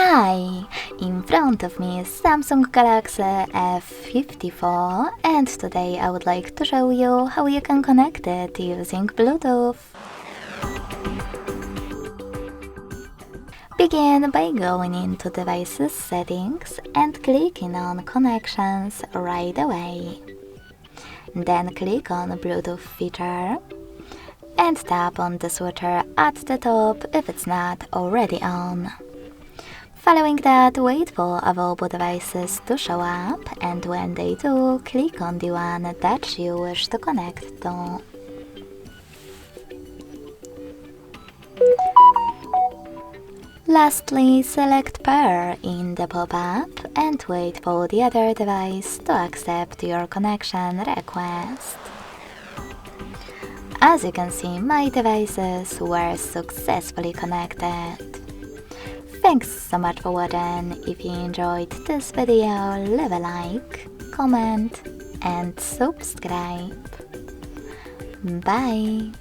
Hi! In front of me is Samsung Galaxy F54 and today I would like to show you how you can connect it using Bluetooth. Begin by going into Devices Settings and clicking on Connections right away. Then click on Bluetooth feature and tap on the switcher at the top if it's not already on. Following that, wait for available devices to show up, and when they do, click on the one that you wish to connect to. Lastly, select Pair in the pop-up and wait for the other device to accept your connection request. As you can see, my devices were successfully connected. Thanks so much for watching. If you enjoyed this video, leave a like, comment and subscribe. Bye!